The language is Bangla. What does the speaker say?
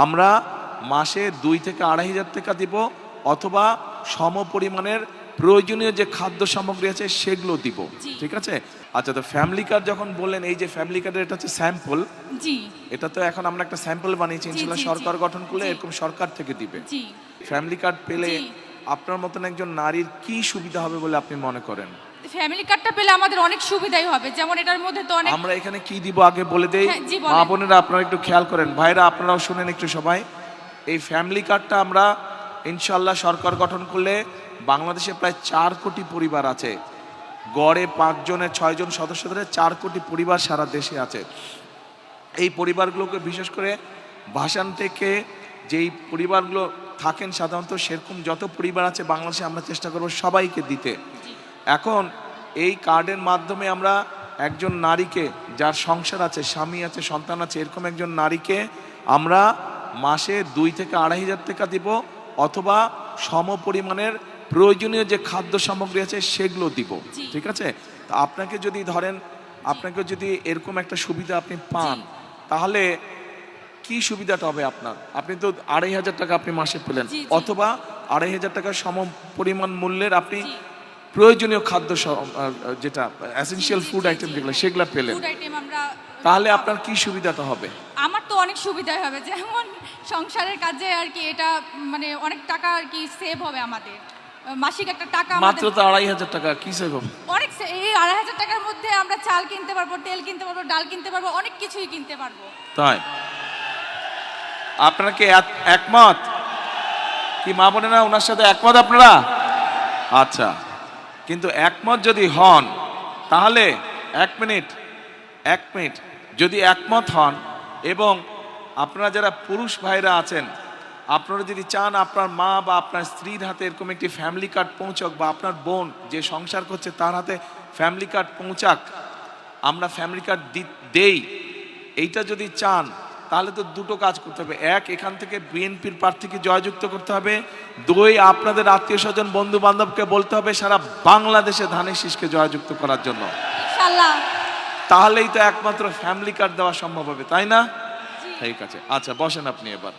আমরা মাসে 2 থেকে 2,500 টাকা দিব, অথবা সম পরিমাণের প্রয়োজনীয় যে খাদ্য সামগ্রী আছে সেগুলো দিব। ঠিক আছে? আচ্ছা, তো ফ্যামিলি কার্ড যখন বললেন, এই যে ফ্যামিলি কার্ডের এটা হচ্ছে স্যাম্পল। জি, এটা তো এখন আমরা একটা স্যাম্পল বানিয়েছি, ইনশাআল্লাহ সরকার গঠন করলে এরকম সরকার থেকে দিবে। জি, ফ্যামিলি কার্ড পেলে জি। আপনার মতন একজন নারীর কি সুবিধা হবে বলে আপনি মনে করেন? ফ্যামিলি কার্ডটা পেলে আমাদের অনেক সুবিধাই হবে, যেমন এটার মধ্যে তো অনেক। আমরা এখানে কি দিব আগে বলে দেই। হ্যাঁ, জি, বলেন। মা বোনেরা আপনারা একটু খেয়াল করেন, ভাইরা আপনারাও শুনেন একটু সবাই। এই ফ্যামিলি কার্ডটা আমরা ইনশাআল্লাহ সরকার গঠন করলে, বাংলাদেশে প্রায় 4 কোটি পরিবার আছে, গড়ে 5 জনের 6 জন সদস্য ধরে 4 কোটি পরিবার সারা দেশে আছে। এই পরিবারগুলোকে বিশেষ করে ভাষান থেকে যেই পরিবারগুলো থাকেন সাধারণত, সেরকম যত পরিবার আছে বাংলাদেশে আমরা চেষ্টা করব সবাইকে দিতে। এখন এই কার্ডের মাধ্যমে আমরা একজন নারীকে, যার সংসার আছে, স্বামী আছে, সন্তান আছে, এরকম একজন নারীকে আমরা মাসে 2 থেকে 2,500 টাকা দিব, অথবা সম পরিমাণের প্রয়োজনীয় যে খাদ্য সামগ্রী আছে সেগুলো দিব। ঠিক আছে? তো আপনাকে যদি ধরেন, আপনাকে যদি এরকম একটা সুবিধা আপনি পান, তাহলে কি সুবিধাটা হবে আপনার? আপনি তো 2,500 টাকা আপনি মাসে পেলেন, অথবা 2,500 টাকার সম পরিমাণ মূল্যের আপনি প্রয়োজনীয় খাদ্য, যেটা এসেনশিয়াল ফুড আইটেম যেগুলো, সেগুলো পেলেন। তাহলে আপনার কি সুবিধাটা হবে? আমার তো অনেক সুবিধাই হবে, যেমন সংসারের কাজে আর কি, এটা মানে অনেক টাকা আর কি সেভ হবে আমাদের। মাসিক একটা টাকা মাত্র তো 2,500 টাকা, কি সেভ হবে? অনেক এই 2,500 টাকার মধ্যে আমরা চাল কিনতে পারবো, তেল কিনতে পারবো, ডাল কিনতে পারবো, অনেক কিছুই কিনতে পারবো। তাই আপনারা কি একমত? কি মা বোনেরা ওনার সাথে একমত আপনারা? আচ্ছা, কিন্তু একমত যদি হন তাহলে এক মিনিট যদি একমত হন, এবং আপনারা যারা পুরুষ ভাইরা আছেন, আপনারা যদি চান আপনার মা বা আপনার স্ত্রীর হাতে এরকম একটি ফ্যামিলি কার্ড পৌঁছক, বা আপনার বোন যে সংসার করছে তার হাতে ফ্যামিলি কার্ড পৌঁছাক, আমরা ফ্যামিলি কার্ড দেই, এইটা যদি চান, তাহলে তো দুটো কাজ করতে হবে। এক, এখান থেকে বিএনপির প্রার্থীকে জয়যুক্ত করতে হবে। 2, আপনাদের আত্মীয় স্বজন বন্ধু বান্ধবকে বলতে হবে সারা বাংলাদেশে ধানের শীষকে জয়যুক্ত করার জন্য। ইনশাআল্লাহ। তাহলেই তো একমাত্র ফ্যামিলি কার্ড দেওয়া সম্ভব হবে, তাই না? ঠিক আছে, আচ্ছা বসেন আপনি এবার।